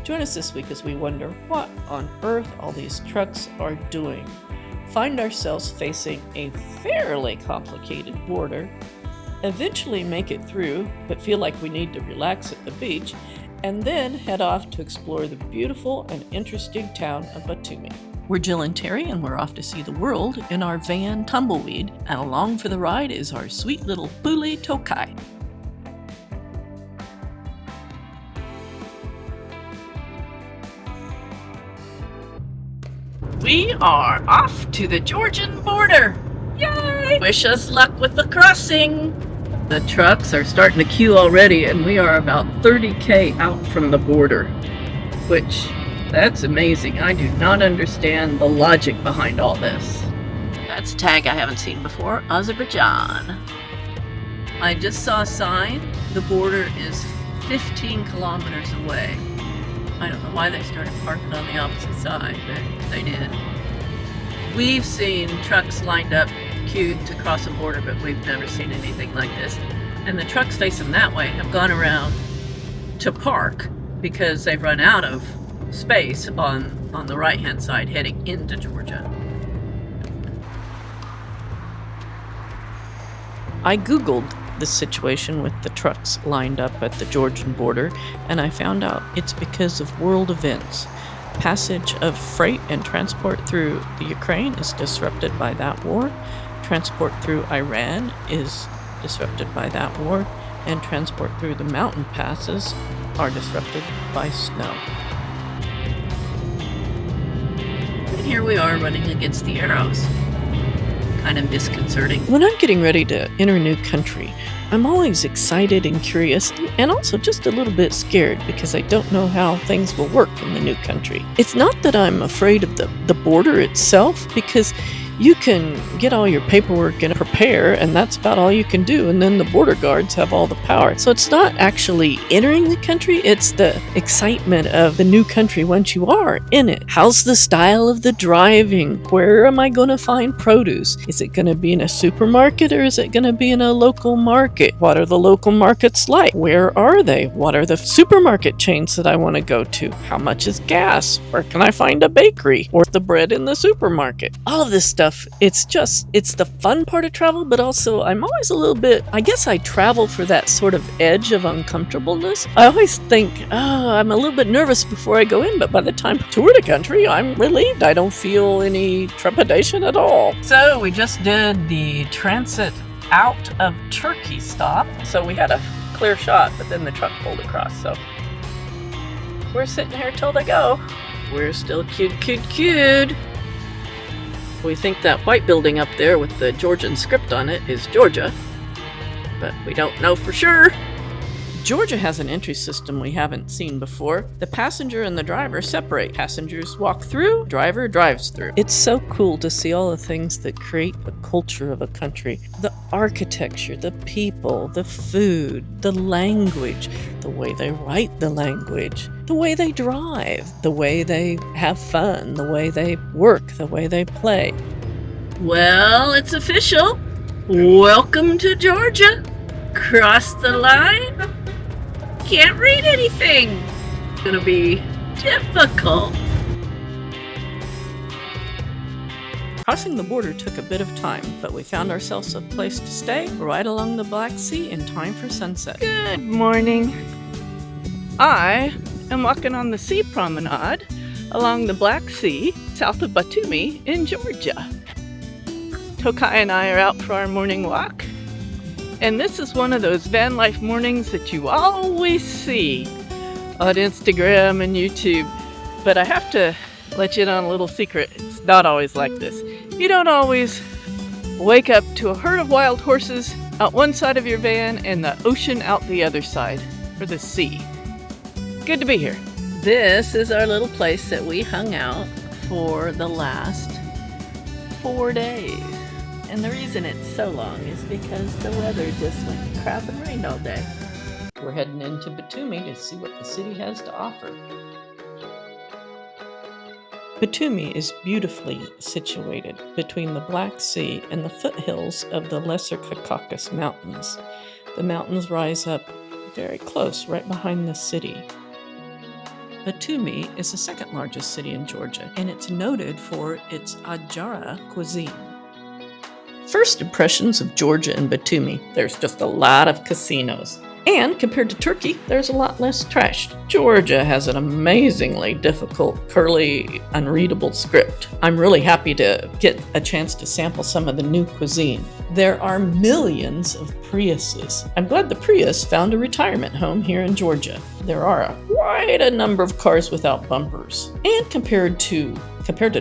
Join us this week as we wonder what on earth all these trucks are doing. Find ourselves facing a fairly complicated border, eventually make it through, but feel like we need to relax at the beach, and then head off to explore the beautiful and interesting town of Batumi. We're Jill and Terry, and we're off to see the world in our van Tumbleweed, and along for the ride is our sweet little Puli Tokai. We are off to the Georgian border! Yay! Wish us luck with the crossing! The trucks are starting to queue already, and we are about 30K out from the border, which, that's amazing. I do not understand the logic behind all this. That's a tag I haven't seen before, Azerbaijan. I just saw a sign. The border is 15 kilometers away. I don't know why they started parking on the opposite side, but they did. We've seen trucks lined up, queued to cross a border, but we've never seen anything like this. And the trucks facing that way have gone around to park because they've run out of space on the right-hand side heading into Georgia. I Googled the situation with the trucks lined up at the Georgian border, and I found out it's because of world events. Passage of freight and transport through the Ukraine is disrupted by that war. Transport through Iran is disrupted by that war, and transport through the mountain passes are disrupted by snow. And here we are running against the arrows. Kind of disconcerting. When I'm getting ready to enter a new country, I'm always excited and curious, and also just a little bit scared because I don't know how things will work in the new country. It's not that I'm afraid of the border itself, because you can get all your paperwork and prepare, and that's about all you can do, and then the border guards have all the power. So it's not actually entering the country, it's the excitement of the new country once you are in it. How's the style of the driving? Where am I going to find produce? Is it going to be in a supermarket, or is it going to be in a local market? What are the local markets like? Where are they? What are the supermarket chains that I want to go to? How much is gas? Where can I find a bakery? Or the bread in the supermarket? All of this stuff. It's the fun part of travel, but also I'm always a little bit, I guess I travel for that sort of edge of uncomfortableness. I always think, I'm a little bit nervous before I go in, but by the time I tour the country, I'm relieved. I don't feel any trepidation at all. So we just did the transit out of Turkey stop. So we had a clear shot, but then the truck pulled across. So we're sitting here till they go. We're still queued. We think that white building up there with the Georgian script on it is Georgia, but we don't know for sure. Georgia has an entry system we haven't seen before. The passenger and the driver separate. Passengers walk through, driver drives through. It's so cool to see all the things that create the culture of a country. The architecture, the people, the food, the language, the way they write the language, the way they drive, the way they have fun, the way they work, the way they play. Well, it's official. Welcome to Georgia. Cross the line. Can't read anything. It's gonna be difficult. Crossing the border took a bit of time, but we found ourselves a place to stay right along the Black Sea in time for sunset. Good morning. I am walking on the sea promenade along the Black Sea south of Batumi in Georgia. Tokai and I are out for our morning walk. And this is one of those van life mornings that you always see on Instagram and YouTube. But I have to let you in on a little secret. It's not always like this. You don't always wake up to a herd of wild horses out one side of your van and the ocean out the other side, or the sea. Good to be here. This is our little place that we hung out for the last 4 days. And the reason it's so long is because the weather just went crap and rained all day. We're heading into Batumi to see what the city has to offer. Batumi is beautifully situated between the Black Sea and the foothills of the Lesser Caucasus Mountains. The mountains rise up very close, right behind the city. Batumi is the second largest city in Georgia, and it's noted for its Ajara cuisine. First impressions of Georgia and Batumi, there's just a lot of casinos. And compared to Turkey, there's a lot less trash. Georgia has an amazingly difficult, curly, unreadable script. I'm really happy to get a chance to sample some of the new cuisine. There are millions of Priuses. I'm glad the Prius found a retirement home here in Georgia. There are quite a number of cars without bumpers. And compared to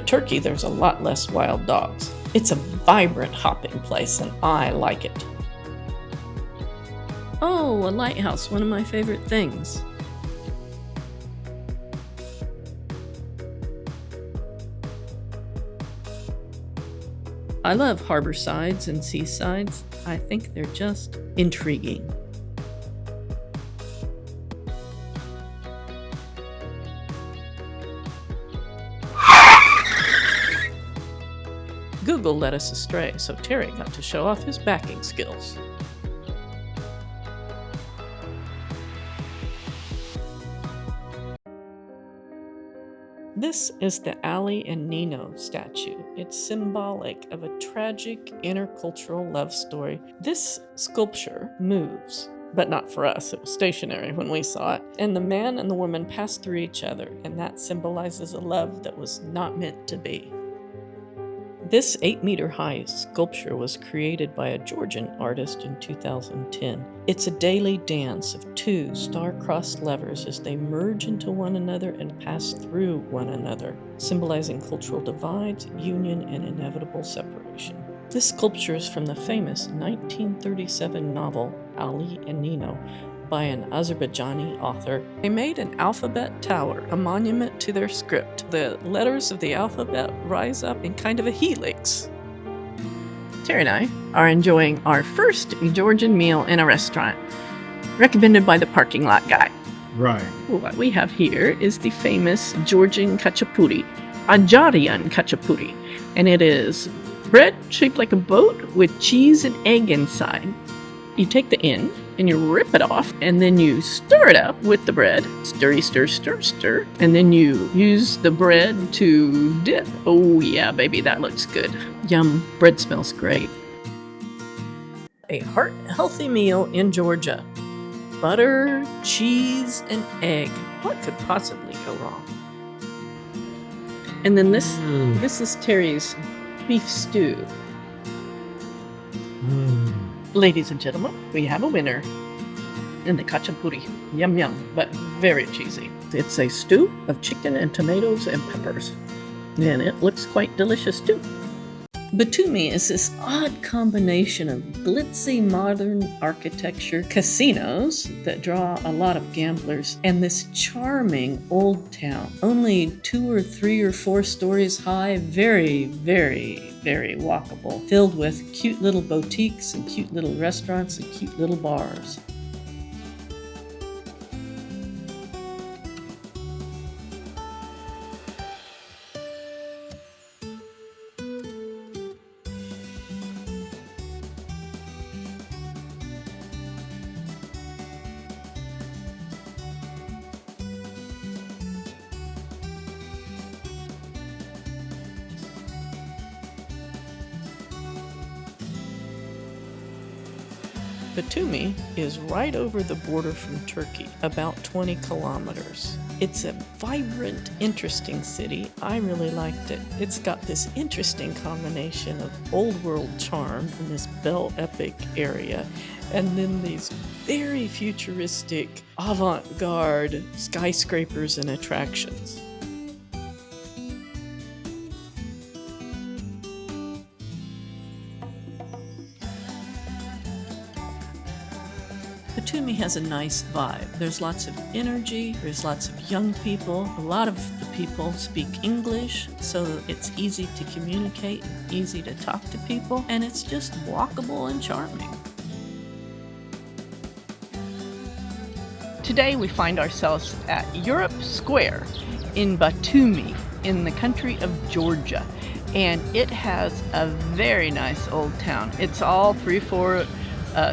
Turkey, there's a lot less wild dogs. It's a vibrant hopping place, and I like it. Oh, a lighthouse, one of my favorite things. I love harbor sides and seasides. I think they're just intriguing. Google led us astray, so Terry got to show off his backing skills. This is the Ali and Nino statue. It's symbolic of a tragic intercultural love story. This sculpture moves, but not for us. It was stationary when we saw it. And the man and the woman pass through each other, and that symbolizes a love that was not meant to be. This 8-meter-high sculpture was created by a Georgian artist in 2010. It's a daily dance of two star-crossed lovers as they merge into one another and pass through one another, symbolizing cultural divides, union, and inevitable separation. This sculpture is from the famous 1937 novel Ali and Nino by an Azerbaijani author. They made an alphabet tower, a monument to their script. The letters of the alphabet rise up in kind of a helix. Terry and I are enjoying our first Georgian meal in a restaurant, recommended by the parking lot guy. Right. What we have here is the famous Georgian khachapuri, Ajarian khachapuri, and it is bread shaped like a boat with cheese and egg inside. You take the end and you rip it off, and then you stir it up with the bread. Stir, stir, stir, stir. And then you use the bread to dip. Oh yeah, baby, that looks good. Yum, bread smells great. A heart-healthy meal in Georgia. Butter, cheese, and egg. What could possibly go wrong? And then this is Terry's beef stew. Ladies and gentlemen, we have a winner in the khachapuri. Yum yum, but very cheesy. It's a stew of chicken and tomatoes and peppers, and it looks quite delicious too. Batumi is this odd combination of glitzy modern architecture, casinos that draw a lot of gamblers, and this charming old town. Only 2 or 3 or 4 stories high, very, very, very walkable, filled with cute little boutiques and cute little restaurants and cute little bars. Batumi is right over the border from Turkey, about 20 kilometers. It's a vibrant, interesting city. I really liked it. It's got this interesting combination of old world charm in this Belle Epic area, and then these very futuristic, avant-garde skyscrapers and attractions. Batumi has a nice vibe. There's lots of energy, there's lots of young people. A lot of the people speak English, so it's easy to communicate and easy to talk to people, and it's just walkable and charming. Today we find ourselves at Europe Square in Batumi, in the country of Georgia, and it has a very nice old town. It's all 3-4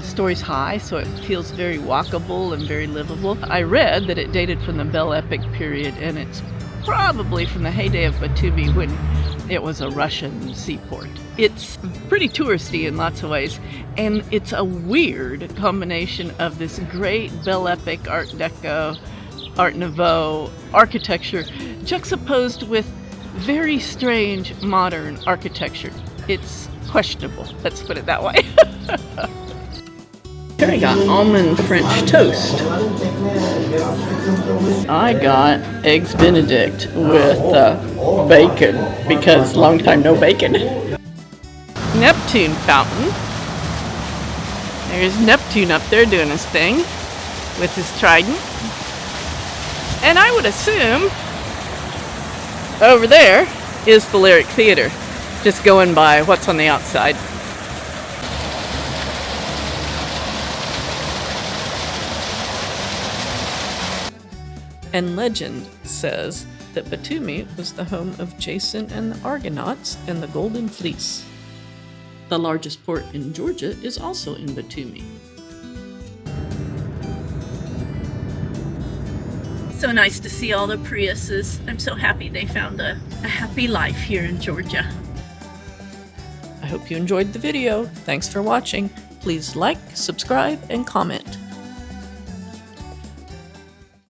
stories high, so it feels very walkable and very livable. I read that it dated from the Belle Epic period, and it's probably from the heyday of Batumi when it was a Russian seaport. It's pretty touristy in lots of ways, and it's a weird combination of this great Belle Epic Art Deco, Art Nouveau architecture juxtaposed with very strange modern architecture. It's questionable, let's put it that way. Here I got almond French toast. I got eggs Benedict with bacon, because long time no bacon. Neptune fountain. There's Neptune up there doing his thing with his trident. And I would assume over there is the Lyric Theater, just going by what's on the outside. And legend says that Batumi was the home of Jason and the Argonauts and the Golden Fleece. The largest port in Georgia is also in Batumi. So nice to see all the Priuses. I'm so happy they found a happy life here in Georgia. I hope you enjoyed the video. Thanks for watching. Please like, subscribe, and comment.